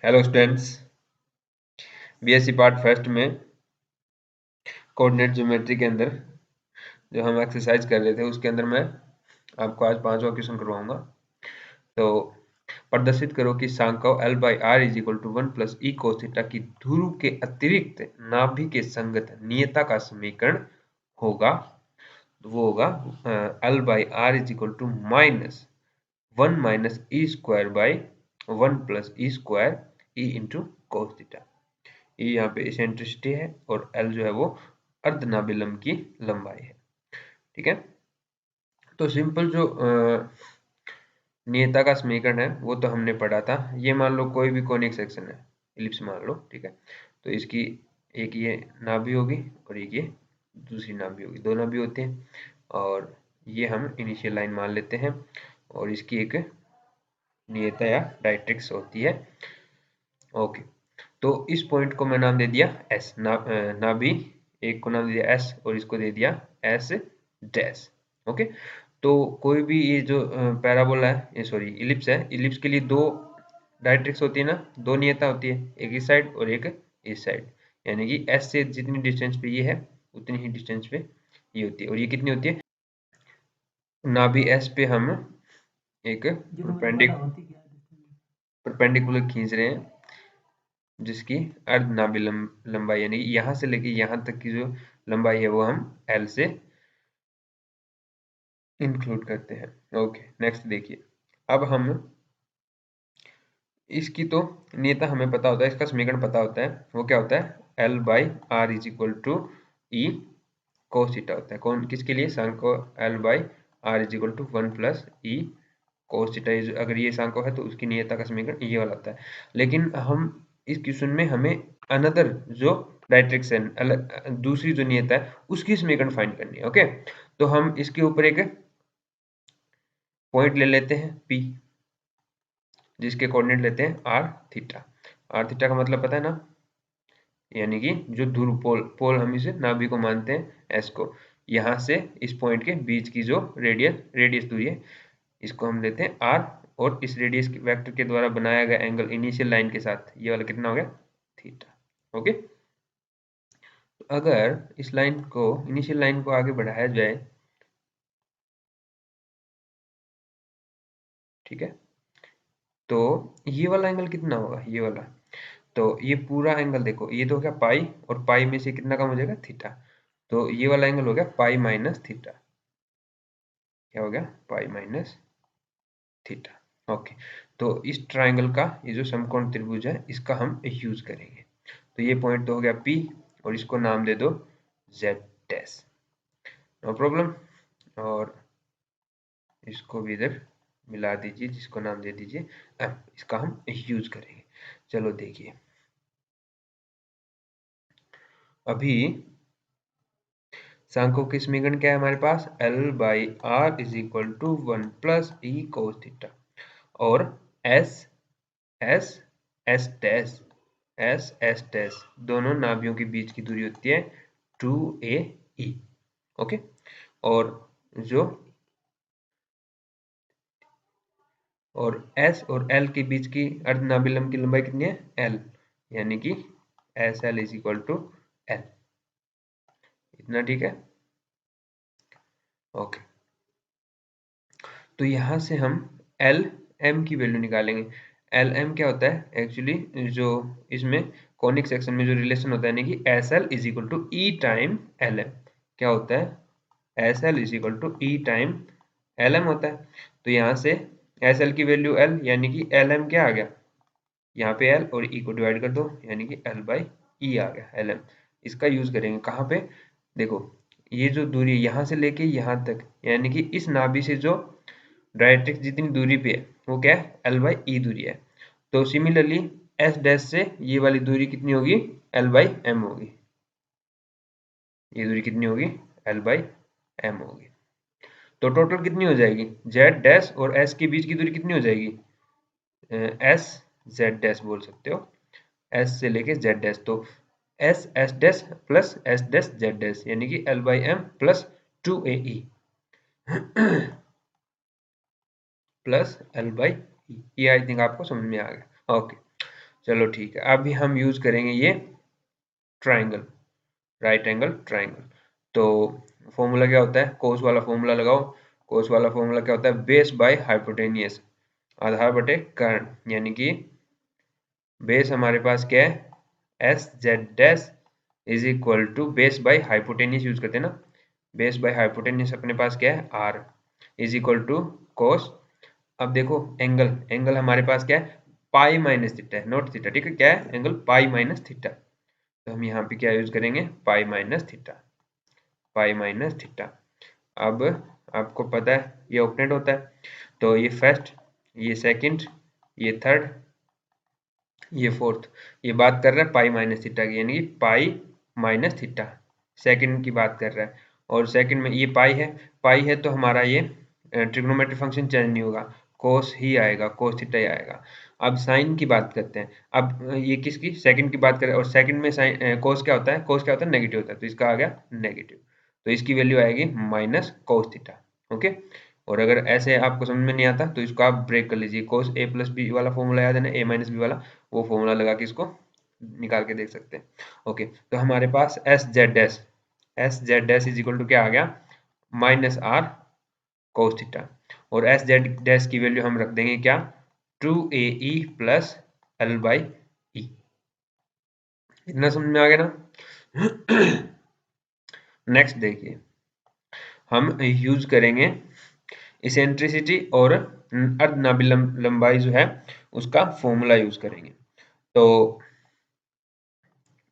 Hello students, BSc part first में coordinate geometry के अंदर जो हम एक्सरसाइज कर रहे थे उसके अंदर मैं आपको आज 5वां क्वेश्चन करवाऊंगा। तो प्रदर्शित करो कि सांकव L by r is equal to 1 plus e cos theta की ध्रुव के अतिरिक्त नाभि के संगत नियता का समीकरण होगा। तो वो होगा L by r is equal to minus 1 minus e square by 1 plus e square e into cos theta. ये यहाँ पे इसेंट्रिसिटी है और एल जो है वो अर्धनाभिलंब की लंबाई है। ठीक है, तो सिंपल जो नियता का समीकरण है वो तो हमने पढ़ा था। ये मान लो कोई भी कोनिक सेक्शन है, इलिप्स मान लो, ठीक है। तो इसकी एक ये नाभि होगी और एक ये दूसरी नाभि होगी, दो नाभि होते हैं और ये हम इनिशियल लाइन मान लेते हैं और इसकी एक नियता या डायरेक्ट्रिक्स होती है। ओके, तो इस पॉइंट को मैं नाम दे दिया एस, नाभि एक को नाम दे दिया एस और इसको दे दिया एस डैश। ओके, तो कोई भी ये जो पैराबोला है, ये सॉरी इलिप्स है, इलिप्स के लिए दो डायरेक्ट्रिक्स होती है ना, दो नियता होती है, एक इस साइड और एक इस साइड। यानी कि एस से जितनी डिस्टेंस पे ये है उतनी ही डिस्टेंस पे ये होती है। और ये कितनी होती है, नाभि एस पे हम एक परपेंडिकुलर खींच रहे हैं जिसकी अर्धनाभि लंबाई यानी यहाँ से लेके यहाँ तक की जो लंबाई है वो हम L से इंक्लूड करते हैं। ओके, नेक्स्ट देखिए, अब हम इसकी तो नियता हमें पता होता है, इसका समीकरण पता होता है, वो क्या होता है L by r is equal to e cos theta होता है। कौन किसके लिए, सांको L by r is equal to 1 plus e cos theta. अगर ये सांको है तो उसकी नियता का समीकरण ये वाला होता है। लेकिन हम इस क्वेश्चन में हमें अनदर जो डायरेक्ट्रिक्स है, दूसरी जो नियता है उसकी समीकरण फाइंड करनी है। ओके, तो हम इसके ऊपर एक पॉइंट ले लेते हैं P, जिसके कोऑर्डिनेट लेते हैं आर थीटा। आर थीटा का मतलब पता है ना, यानी कि जो ध्रुव पोल हम इसे नाभि को मानते हैं एस को, यहाँ से इस पॉइंट के बीच की जो रेडियस दूरी है इसको हम लेते हैं आर, और इस रेडियस वेक्टर के द्वारा बनाया गया एंगल इनिशियल लाइन के साथ ये वाला कितना हो गया, थीटा। ओके, तो अगर इस लाइन को, इनिशियल लाइन को आगे बढ़ाया जाए, ठीक है, तो ये वाला एंगल कितना होगा, ये वाला, तो ये पूरा एंगल देखो, ये तो हो गया पाई और पाई में से कितना कम हो जाएगा, थीटा। तो ये वाला एंगल हो गया पाई माइनस थीटा। क्या हो गया, पाई माइनस थीटा। ओके, तो इस ट्राइंगल का ये जो समकोण त्रिभुज है इसका हम यूज करेंगे। तो ये पॉइंट तो हो गया P और इसको नाम दे दो Z डैश, नो प्रॉब्लम। और इसको भी इधर मिला दीजिए, जिसको नाम दे दीजिए M, इसका हम यूज करेंगे। चलो देखिए, अभी सांको की समीकरण क्या है हमारे पास, L by r is equal to 1 plus e cos theta, और S S S dash, S dash दोनों नाभियों के बीच की दूरी होती है 2AE। ओके, और जो और S और L के बीच की अर्धनाभिलंब की लंबाई कितनी है, L, यानी कि SL is equal to L। इतना ठीक है। ओके, तो यहाँ से हम एल एम की वैल्यू निकालेंगे। एल एम क्या होता है एक्चुअली, जो इसमें कॉनिक सेक्शन में जो रिलेशन होता है, यानी कि S L is equal to e time L M. क्या होता है, S L is equal to e time L M होता है। तो यहाँ से एस एल की वैल्यू एल, यानी कि एल एम क्या आ गया, यहाँ पे एल और ई को डिवाइड कर दो, यानी कि एल बाई ई आ गया एल एम। इसका यूज करेंगे कहाँ पे, देखो ये जो दूरी यहाँ से लेके यहाँ तक, यानी कि इस नाभि से जो डायरेक्ट्रिक्स जितनी दूरी पे है वो क्या है, एल बाई ई दूरी है। तो सिमिलरली एस डैश से ये वाली दूरी कितनी होगी, एल बाई एम होगी। ये दूरी कितनी होगी, एल बाई एम होगी। तो टोटल कितनी हो जाएगी, जेड डैश और एस के बीच की दूरी कितनी हो जाएगी, एस जेड डैश बोल सकते हो, एस से लेके जेड डैश। तो S S dash plus S dash Z dash, यानी कि L by M plus 2AE plus L by E. ये आई थिंक आपको समझ में आ गया। ओके, चलो ठीक है, अभी हम यूज करेंगे ये ट्राइंगल, राइट एंगल ट्राइंगल। तो फॉर्मूला क्या होता है, कोस वाला फॉर्मूला लगाओ। कोस वाला फॉर्मूला क्या होता है, बेस बाय हाइपोटेनियस, आधार बटे कर्ण, यानी कि बेस हमारे पास क्या है, S Z dash is equal to base by hypotenuse use करते हैं ना, बेस बाय हाइपोटेनियस अपने पास क्या है, आर इज इक्वल टू कोस। अब देखो एंगल, एंगल हमारे पास क्या है, पाई माइनस थीटा है, नॉट थीटा, ठीक है, क्या है एंगल, पाई माइनस थीटा। तो हम यहाँ पे क्या यूज करेंगे, pi minus theta, pi minus theta. अब आपको पता है ये ऑक्टेंट होता है, तो ये फर्स्ट, ये सेकंड, ये थर्ड, ये फोर्थ, ये बात कर रहा है पाई माइनस थीटा की, यानी कि पाई माइनस थीटा सेकंड की बात कर रहा है। और सेकंड में ये पाई है तो हमारा ये ट्रिग्नोमेट्रिक फंक्शन चेंज नहीं होगा, कोस ही आएगा, कोस थीटा ही आएगा। अब साइन की बात करते हैं, अब ये किसकी, सेकंड की बात करें, और सेकंड में साइन कोस क्या होता है, कोस क्या होता है, नेगेटिव होता है, तो इसका आ गया नेगेटिव, तो इसकी वैल्यू आएगी माइनस कोस थीटा। ओके, और अगर ऐसे आपको समझ में नहीं आता तो इसको आप ब्रेक कर लीजिए, कोस ए प्लस बी वाला फॉर्मूला याद है ना, ए माइनस बी वाला, वो फॉर्मूला लगा के इसको निकाल के देख सकते हैं। ओके, तो हमारे पास S Z dash is equal to क्या आ गया, माइनस आर कोस थीटा, और एस जेड डैश की वैल्यू हम रख देंगे क्या, 2ae प्लस एल बाई ई। इतना समझ में आ गया ना। नेक्स्ट देखिए, हम यूज करेंगे इसेंट्रिसिटी और अर्धनाभि लंबाई जो है उसका फॉर्मूला यूज करेंगे। तो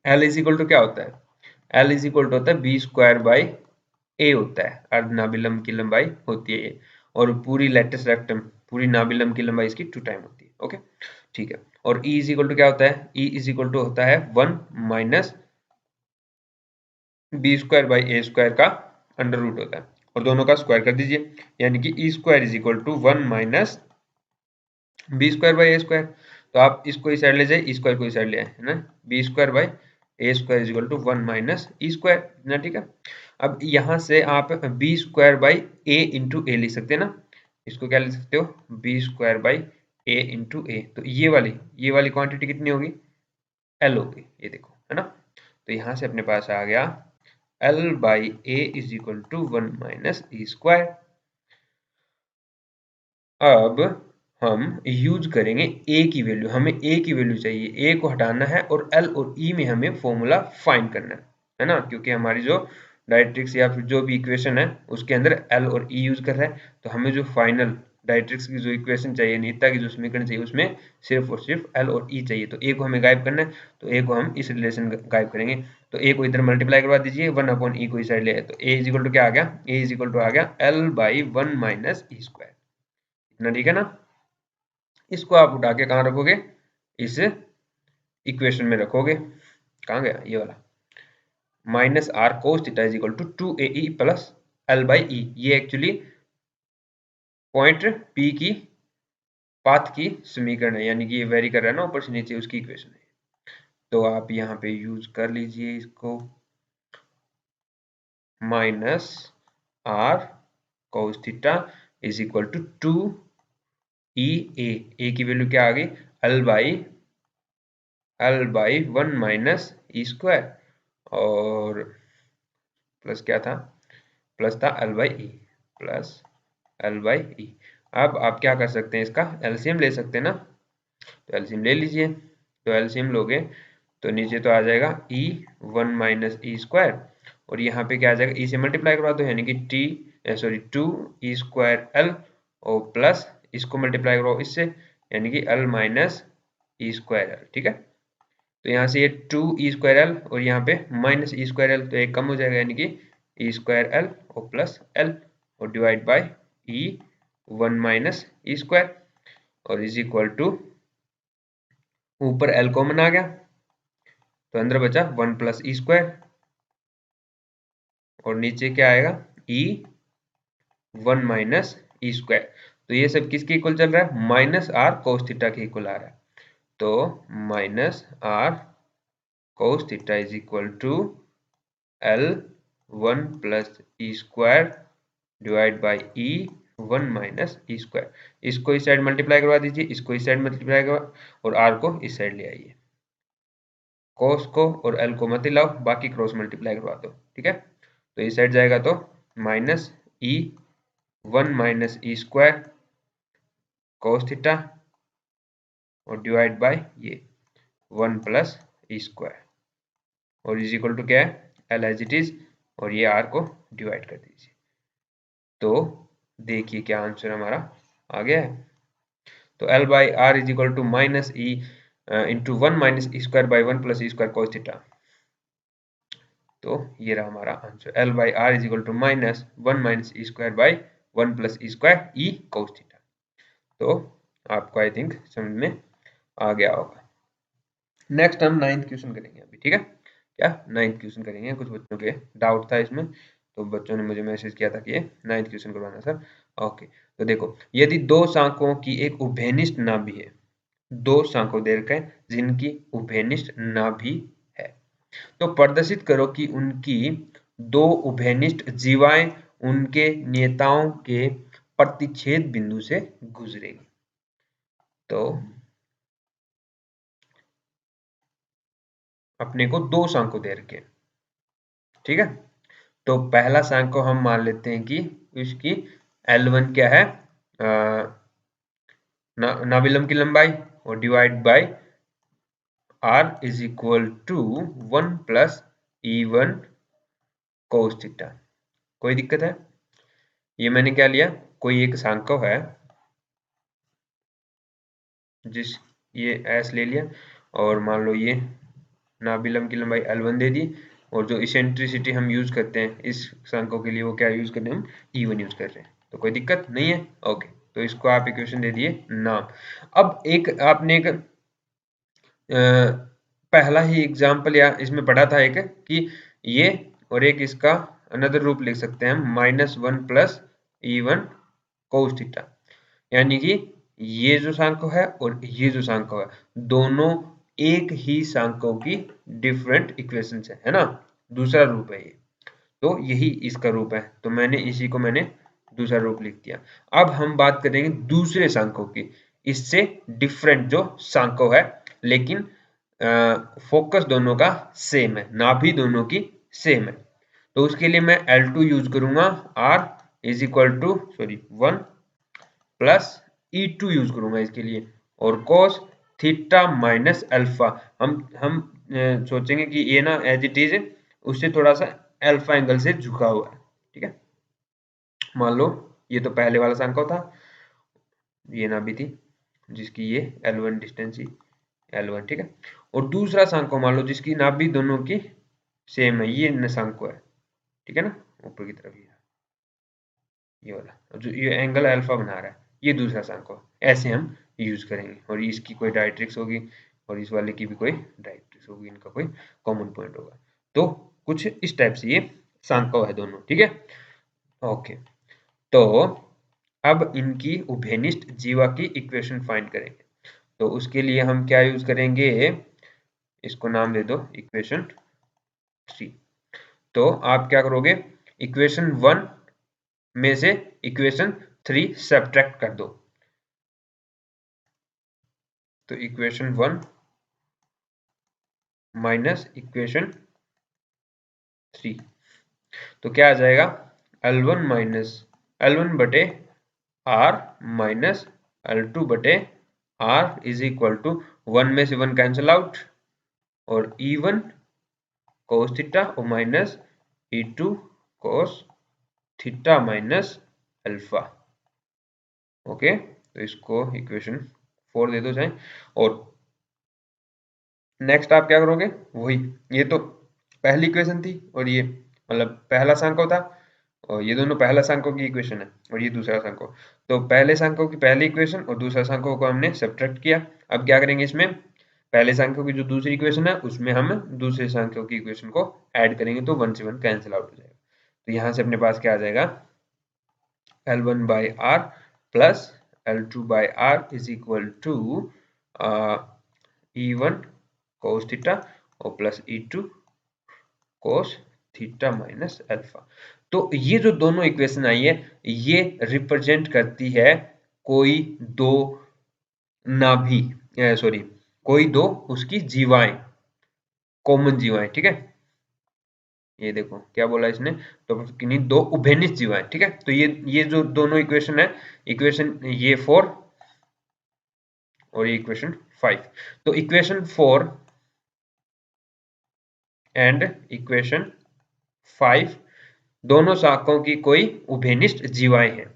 L इज इक्वल टू क्या होता है, L इज इक्वल टू होता है बी स्क्वायर बाई ए होता है, अर्धनाभिलंब की लंबाई होती है ये, और पूरी लेटस रेक्टम, पूरी नाभिलंब की लंबाई इसकी 2 टाइम होती है। ओके, ठीक है, और E इज इक्वल टू क्या होता है, E इज इक्वल टू होता है 1 minus b square by a square का अंडर रूट होता है, और दोनों का स्क्वायर कर दीजिए, यानी कि e square is equal to 1 minus b square by a square. तो आप इसको इस साइड ले जाए, ई स्क्वायर को इस साइड ले आए, है ना, b square by a square is equal to 1 minus e square ना, ठीक है। अब यहाँ से आप b square by a into a लिख सकते हैं ना, इसको क्या लिख सकते हो, b square by a into a, तो ये वाली क्वांटिटी कितनी होगी, एल होगी, ये देखो, है ना। तो यहाँ से अपने पास आ गया L by a is equal to 1 minus e square. अब हम यूज करेंगे ए की वैल्यू, हमें ए की वैल्यू चाहिए, ए को हटाना है और एल और ई में हमें फॉर्मूला फाइंड करना है ना, क्योंकि हमारी जो डायरेक्ट्रिक्स या फिर जो भी इक्वेशन है उसके अंदर एल और ई यूज कर रहा है, तो हमें जो फाइनल डायरेक्ट्रिक्स की जो इक्वेशन चाहिए, नीता की जो समीकरण चाहिए, उसमें सिर्फ और सिर्फ एल और ई चाहिए, तो ए को हमें गायब करना है, तो ए को हम इस रिलेशन गायब करेंगे। तो ए को इधर मल्टीप्लाई करवा दीजिए, 1 अपॉन ई को इस साइड ले आए, तो ए इज इक्वल टू क्या आ गया, ए इज इक्वल टू आ गया L by 1 minus e square, इतना ठीक है ना। इसको आप उठा के कहाँ रखोगे, इस इक्वेशन में रखोगे, कहाँ गया ये वाला, minus r cos theta is equal to 2ae plus L by E, ये एक्चुअली पॉइंट पी की पाथ की समीकरण है, यानी कि ये वेरी कर रहा है ना ऊपर से नीचे, उसकी इक्वेशन है, तो आप यहाँ पे यूज कर लीजिए इसको, minus r cos theta is equal to 2 की वैल्यू क्या आ गई, L by 1 minus e square, और प्लस क्या था, प्लस था L by E, plus L by E. अब आप क्या कर सकते हैं, इसका एलसीएम ले सकते हैं ना, तो एलसीएम ले लीजिए, तो एलसीएम लोगे तो नीचे तो आ जाएगा ई 1 माइनस ई स्क्वायर, और यहाँ पे क्या आ जाएगा, ई से मल्टीप्लाई करवा दो, यानी कि सॉरी 2 ई स्क्वायर एल, और प्लस इसको मल्टीप्लाई करवाओ इससे, यानी कि L minus e square L, ठीक है। तो यहाँ से ये 2 ई स्क्वायर एल और यहाँ पे माइनस ई स्क्वायर एल, तो एक कम हो जाएगा, यानी कि ई स्क्वायर एल और प्लस एल, और डिवाइड बाय ई 1 माइनस ई स्क्वायर, और इज इक्वल टू ऊपर एल कॉमन आ गया, तो अंदर बचा 1 प्लस ई स्क्वायर, और नीचे क्या आएगा, ई 1 माइनस ई स्क्वायर। तो ये सब किसके इक्वल चल रहा है, माइनस आर कोस थीटा के इक्वल आ रहा है, तो minus r cos theta is equal to L 1 plus e square divide by e 1 minus e square, इसको इस साइड मल्टीप्लाई करवा दीजिए, इसको इस साइड मल्टीप्लाई करवा और आर को इस साइड ले आइए, कॉस को और एल को मत लाओ, बाकी क्रॉस मल्टीप्लाई करवा दो, ठीक है। तो इस साइड जाएगा तो माइनस ई 1 minus e square cos theta और डिवाइड बाय ये 1 प्लस ई स्क्वायर और इज इक्वल टू क्या है, एल एज इट इज और ये आर को डिवाइड कर दीजिए। तो देखिए क्या आंसर हमारा आ गया है। तो L by r is equal to minus e into 1 minus e square by 1 plus e square cos theta. तो ये रहा हमारा answer, L by r is equal to minus 1 minus e square by 1 plus e square e cos theta. तो आपको I think समझ में आ गया होगा। नेक्स्ट हम 9th क्वेश्चन करेंगे अभी, ठीक है। क्या 9th क्वेश्चन करेंगे, कुछ बच्चों के डाउट था इसमें, तो बच्चों ने मुझे मैसेज किया था कि ये 9th क्वेश्चन करवाना सर। ओके, तो देखो यदि दो शाखों की एक उभयनिष्ठ नाभि है, दो शाखों दे रखे हैं जिनकी उभयनिष्ठ नाभि है, तो प्रदर्शित करो कि उनकी दो उभयनिष्ठ जीवाएं उनके नियताओं के प्रतिच्छेद बिंदु से गुजरेगी। तो अपने को दो शाखों दे रखे, ठीक है। तो पहला शाखा हम मान लेते हैं कि इसकी L1 क्या है, नाभिलंब की लंबाई और divide by R is equal to 1 plus E1 cos theta. कोई दिक्कत है? ये मैंने क्या लिया, कोई एक शाखा है जिस ये S ले लिया और मान लो ये नाभिलंब की लंबाई L1 दे दी और जो इसेंट्रिसिटी हम यूज करते हैं इस शाखा के लिए वो क्या यूज करते हैं, हम E1 यूज कर रहे हैं। तो कोई दिक्कत नहीं है। ओके, तो इसको आप इक्वेशन दे दिए नाम। अब एक आपने एक पहला ही एग्जाम्पल या इसमें पढ़ा था एक कि ये और एक इसका अनदर रूप लिख सकते हैं हम -1 प्लस E1 कोस थीटा, यानी कि ये जो शाखा है और ये जो शाखा है दोनों एक ही शाखाओं की डिफरेंट इक्वेशंस है ना, दूसरा रूप है ये। तो यही इसका रूप है, तो मैंने इसी को दूसरा रूप लिख दिया। अब हम बात करेंगे दूसरे शाखाओं की, इससे डिफरेंट जो शाखा है लेकिन फोकस दोनों का सेम है, नाभि दोनों की सेम है। तो उसके लिए मैं L2 यूज करूंगा, R is equal to 1 plus E2 use करूंगा इसके लिए और cos थीटा माइनस अल्फा। हम सोचेंगे कि ये ना एज इट इज उससे थोड़ा सा अल्फा एंगल से झुका हुआ है, ठीक है। मान लो ये तो पहले वाला शाखा था, ये नाभि थी जिसकी ये L1 डिस्टेंस ही L1, ठीक है। और दूसरा शाखा मान लो जिसकी नाभि दोनों की सेम है, ये शाखा है, ठीक है ना, ऊपर की तरफ ये वाला जो ये एंगल अल्फा बना रहा है, ये दूसरा शाखा, ऐसे हम यूज करेंगे। और इसकी कोई डायरेक्ट्रिक्स होगी और इस वाले की भी कोई डायरेक्ट्रिक्स होगी, इनका कोई कॉमन पॉइंट होगा। तो कुछ इस टाइप से ये शाखा है दोनों, ठीक है। ओके, तो अब इनकी उभयनिष्ठ जीवा की इक्वेशन फाइंड करेंगे। तो उसके लिए हम क्या यूज करेंगे, इसको नाम दे दो इक्वेशन 3। तो आप क्या करोगे, इक्वेशन 1 में से इक्वेशन 3 सब्ट्रैक्ट कर दो। तो इक्वेशन 1 माइनस इक्वेशन 3, तो क्या आ जाएगा, L1 माइनस L1 बटे R माइनस L2 बटे R इज इक्वल टू 1 में से 1 कैंसिल आउट और E1 cos थीटा और minus E2 cos theta minus alpha. Okay, तो इसको इक्वेशन 4 दे दो चाहे। और नेक्स्ट आप क्या करोगे, वही ये तो पहली इक्वेशन थी और ये मतलब पहला शाखा था और ये दोनों पहला शाखा की इक्वेशन है और ये दूसरा शाखा। तो पहले शाखा की पहली इक्वेशन और दूसरा शाखा को हमने सब्ट्रैक्ट किया। अब क्या करेंगे, इसमें पहले शाखा की जो दूसरी इक्वेशन है उसमें हम दूसरे शाखा की इक्वेशन को ऐड करेंगे, तो 1 से 1 कैंसिल आउट हो जाएगा। तो यहाँ से अपने पास क्या आ जाएगा, L1 by R plus L2 by R is equal to E1 cos theta और plus E2 cos theta minus alpha. तो ये जो दोनों इक्वेशन आई है ये रिप्रेजेंट करती है कोई दो नाभि, सॉरी, कोई दो उसकी जीवाएं, कॉमन जीवाएं, ठीक है। ये देखो क्या बोला इसने, तो किन्हीं दो उभयनिष्ठ जीवाएं, ठीक है। तो ये जो दोनों इक्वेशन है, इक्वेशन ये 4 और ये इक्वेशन 5। तो इक्वेशन 4 एंड इक्वेशन 5 दोनों शाखाओं की कोई उभयनिष्ठ जीवाएं हैं।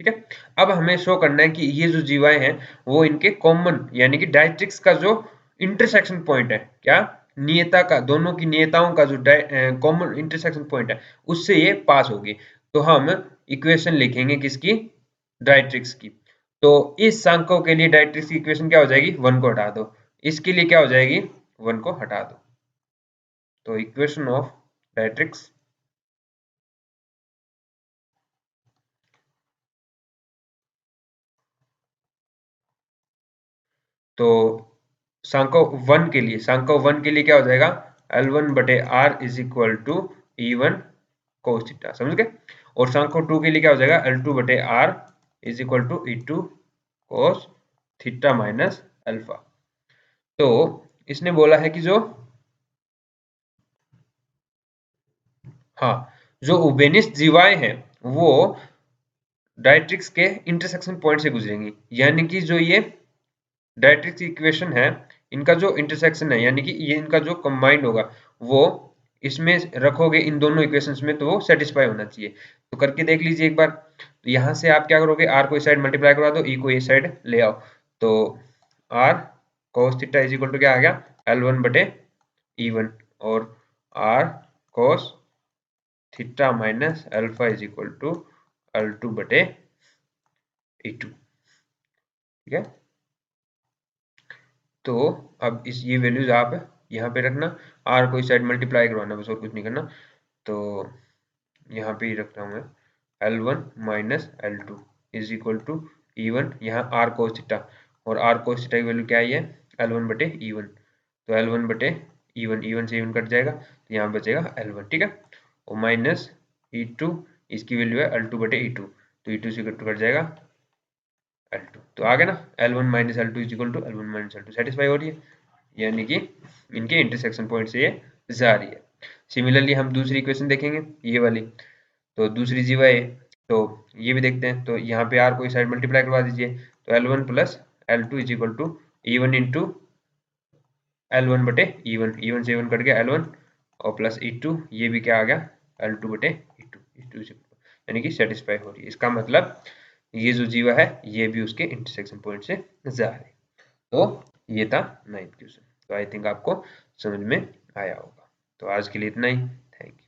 ठीक है। अब हमें शो करना है कि ये जो जीवाएं हैं वो इनके कॉमन यानी कि डायरेक्ट्रिक्स का जो इंटरसेक्शन पॉइंट है, क्या नियता का, दोनों की नियताओं का जो कॉमन इंटरसेक्शन पॉइंट है उससे ये पास होगी। तो हम इक्वेशन लिखेंगे किसकी, डायरेक्ट्रिक्स की। तो इस सांख्यों के लिए डायरेक्ट्रिक्स की इक्वेशन क्या हो जाएगी, 1 को हटा दो, इसके लिए क्या हो जाएगी, 1 को हटा दो। तो इक्वेशन ऑफ डायरेक्ट्रिक्स, तो सांको 1 के लिए, सांको 1 के लिए क्या हो जाएगा, L1 बटे r is equal to E1 cos theta, समझ गए। और सांको 2 के लिए क्या हो जाएगा, L2 बटे r is equal to E2 cos theta minus alpha. तो इसने बोला है कि जो, हाँ, जो उबेनिस जीवाएं हैं वो डायरेक्ट्रिक्स के इंटरसेक्शन पॉइंट से गुजरेंगी, यानी कि जो ये डायरेक्ट्रिक्स इक्वेशन है इनका जो इंटरसेक्शन है यानी कि ये इनका जो कंबाइंड होगा वो इसमें रखोगे इन दोनों इक्वेशंस में, तो वो सेटिस्फाई होना चाहिए। तो करके देख लीजिए एक बार। तो यहाँ से आप क्या करोगे, आर को इस साइड मल्टीप्लाई करवा दो, ई को इस साइड ले आओ। तो R cos theta is equal to क्या आ गया, L1 बटे E1, और R cos theta minus alpha is equal to L2 बटे E2, ठीक है। तो अब इस ये वैल्यूज आप यहाँ पे रखना, आर को इस साइड मल्टीप्लाई करवाना, बस और कुछ नहीं करना। तो यहाँ पे ही रख रहा हूँ मैं, L1 minus L2 is equal to E1, यहाँ आर कोस थीटा, और आर कोस थीटा की वैल्यू क्या आई है, L1 बटे E1। तो L1 बटे E1, E1 से E1 कट जाएगा, तो यहाँ बचेगा L1, ठीक है। और माइनस E2, इसकी वैल्यू है L2 बटे E2, तो E2 से कट जाएगा L2। तो आ गया ना, L1 minus L2 is equal to L1 minus L2, satisfy हो रही है, यानी कि इनके इंटरसेक्शन पॉइंट से ये जा रही है। सिमिलरली हम दूसरी इक्वेशन देखेंगे, ये वाली। तो दूसरी जीवा है, तो ये भी देखते हैं। तो यहाँ पे आर को इस साइड मल्टीप्लाई करवा दीजिए, तो L1 plus L2 is equal to E1 into L1 बटे E1, E1 से E1 कट गया L1, और प्लस E2, ये भी क्या आ गया, L2 बटे E2, E2 से, यानी कि सेटिस्फाई हो रही है। इसका मतलब ये जो जीवा है ये भी उसके इंटरसेक्शन पॉइंट से जा रही है। तो ये था 9th क्वेश्चन। तो आई थिंक आपको समझ में आया होगा। तो आज के लिए इतना ही, थैंक यू।